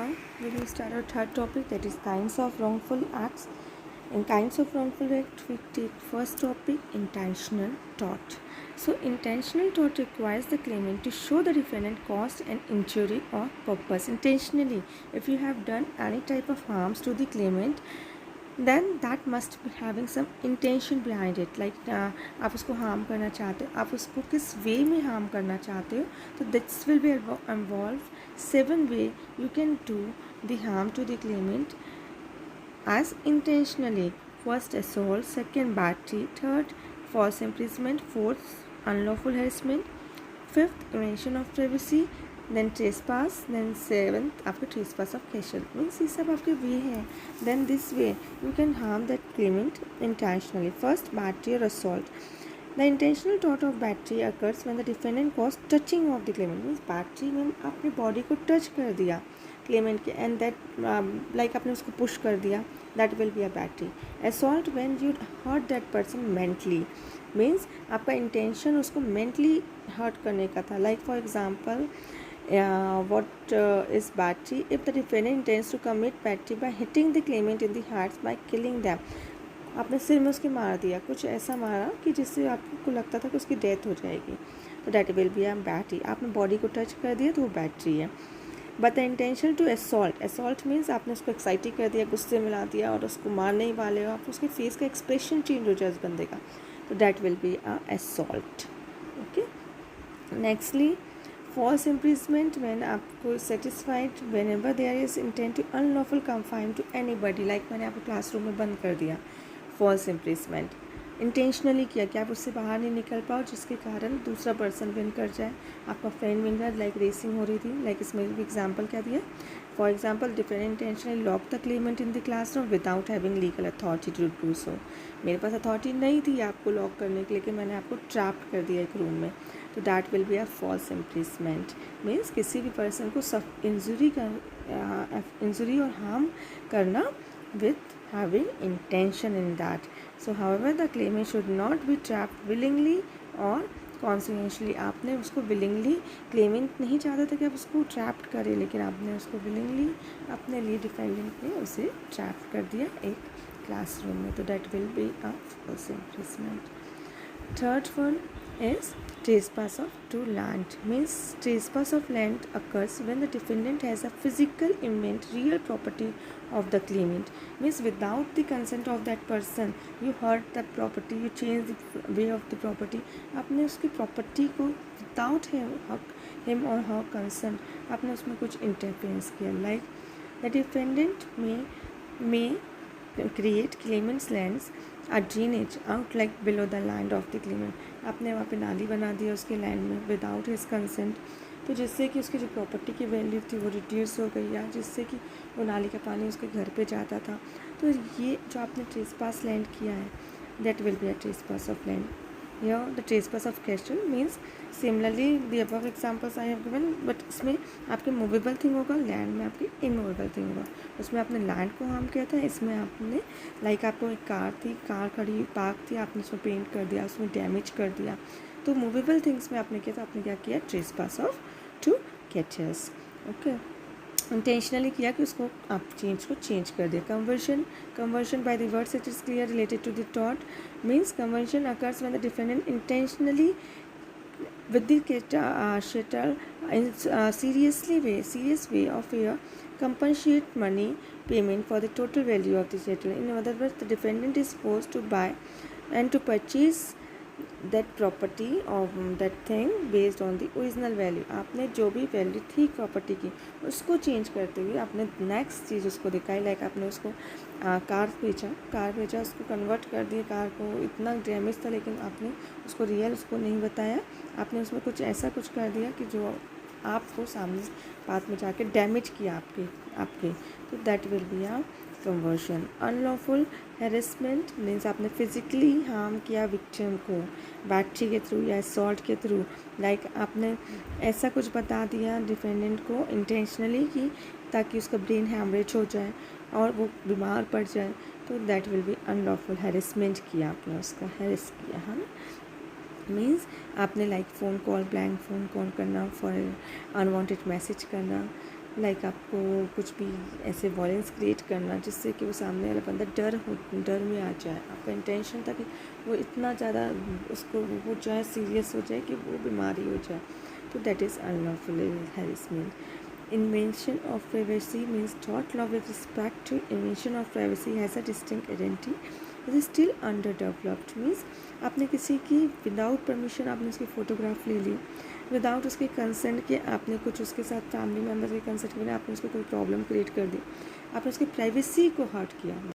Now we will start our third topic, that is kinds of wrongful acts. In kinds of wrongful act, we take first topic, intentional tort. So intentional tort requires the claimant to show the defendant caused an injury or purpose intentionally. If you have done any type of harms to the claimant, then that must be having some intention behind it. Like आप उसको harm करना चाहते हो, आप उसको किस way में harm करना चाहते हो, तो this will be involve 7 way you can do the harm to the claimant as intentionally. First, assault. Second, battery. Third, false imprisonment. Fourth, unlawful harassment. Fifth, invasion of privacy. Then trespass. Then seventh आपके trespass of castle. Means ये सब आपके way हैं. Then this way you can harm that claimant intentionally. First, battery और assault. The intentional tort of battery occurs when the defendant caused touching of the claimant. Means battery में आपने body को touch कर दिया Clement के, and that like आपने उसको push कर दिया, that will be a battery. Assault when you hurt that person mentally. Means आपका इंटेंशन उसको मेंटली हर्ट करने का था. Like for example, what is battery? If the defendant intends to commit battery by hitting the claimant in the heart by killing them. आपने सिर में उसके मार दिया, कुछ ऐसा मारा कि जिससे आपको लगता था कि उसकी डेथ हो जाएगी, तो that will be a battery. आपने बॉडी को टच कर दिया तो वो बैटरी है. But the intention to assault. Assault means आपने उसको एक्साइटेड कर दिया, गुस्से में ला दिया और उसको मारने ही वाले हो, आप उसके फेस का एक्सप्रेशन चेंज हो जाए उस बंदे का, तो that will be a assault. Okay. Nextly, false imprisonment, when आपको satisfied whenever there is intent to unlawful confine to anybody. like मैंने आपको क्लासरूम में बंद कर दिया. false imprisonment इंटेंशनली किया कि आप उससे बाहर नहीं निकल पाओ, जिसके कारण दूसरा पर्सन विन कर जाए, आपका फ्रेंड विन कर. लाइक रेसिंग हो रही थी, लाइक इसमें भी एग्जाम्पल क्या दिया. For example, different intentionally lock the claimant in the classroom without having legal authority to do so. मेरे पास अथॉरिटी नहीं थी आपको लॉक करने के लिए, लेकिन मैंने आपको ट्रैप कर दिया एक रूम में, तो that will be a false imprisonment. Means किसी भी पर्सन को इंजुरी और हार्म करना with having intention in that. So however the claimant should not be trapped willingly or conscientiously. आपने उसको willingly, claimant नहीं चाहता था कि आप उसको trapped करें, लेकिन आपने उसको willingly अपने लिए defendant ने उसे trapped कर दिया एक classroom में, तो that will be a false imprisonment. Third one is trespass of to land. Means trespass of land occurs when the defendant has a physical invent real property of the claimant. Means without the consent of that person you hurt the property, you change the way of the property. आपने उसकी property को without him or her consent आपने उसमें कुछ interference किया. Like the defendant may create claimant's lands a drainage out like below the land of the claimant. आपने वहाँ पे नाली बना दिया उसके लैंड में विदाउट हिज कंसेंट, तो जिससे कि उसकी जो प्रॉपर्टी की वैल्यू थी वो रिड्यूस हो गई, या जिससे कि वो नाली का पानी उसके घर पे जाता था. तो ये जो आपने ट्रेसपास लैंड किया है, that will be a trespass of land. Here the trespass of castle means similarly the above examples I have given, but इसमें आपके मूवेबल थिंग होगा, लैंड में आपकी इमूवेबल थिंग होगा. उसमें आपने लैंड को हार्म किया था, इसमें आपने लाइक आपको एक कार थी, कार खड़ी पार्क थी, आपने उसमें पेंट कर दिया, उसमें डैमेज कर दिया. तो मूवेबल थिंग्स में आपने किया था, आपने क्या किया, trespass of to catchers. Okay. Intentionally किया कि उसको आप चेंज कर दिया. Conversion by the words it is clear related to the टॉट. Means conversion occurs when the defendant intentionally with the shuttle in serious way of a compensate money payment for the total value of the shuttle. In other words, the defendant is forced to buy and to purchase that property of that thing based on the original value. आपने जो भी value थी property की उसको change करते हुए आपने next चीज़ उसको दिखाई. लाइक आपने उसको कार बेचा, उसको कन्वर्ट कर दिया, कार को इतना डैमेज था लेकिन आपने उसको रियल उसको नहीं बताया, आपने उसमें कुछ ऐसा कुछ कर दिया कि जो आपको सामने बाद में जाके डैमेज किया आपके, तो that will be a conversion. Unlawful harassment means आपने फिजिकली हार्म किया विक्टिम को बैटरी के थ्रू या असॉल्ट के थ्रू. लाइक आपने ऐसा कुछ बता दिया डिफेंडेंट को इंटेंशनली कि ताकि उसका ब्रेन हैमरेज हो जाए और वो बीमार पड़ जाए, तो that will B unlawful harassment किया, आपने उसका हेरेस किया है ना. मीन्स आपने like phone call, blank phone call करना, फॉर अनवांटेड मैसेज करना, लाइक आपको कुछ भी ऐसे वॉयलेंस क्रिएट करना जिससे कि वो सामने वाला बंदा डर में आ जाए। आपका इंटेंशन था कि वो इतना ज़्यादा उसको हो जाए, सीरियस हो जाए कि वो बीमारी हो जाए, तो that is unlawful harassment. Invasion of privacy means tort law with respect to invasion of privacy has a distinct identity. It is still underdeveloped. Means आपने किसी की विदाउट परमिशन आपने उसकी फ़ोटोग्राफ ले ली, विदाउट उसके कंसेंट के आपने कुछ उसके साथ फैमिली मेम्बर के कंसेंट के बिना आपने उसको कोई प्रॉब्लम क्रिएट कर दी, आपने उसकी प्राइवेसी को हर्ट किया।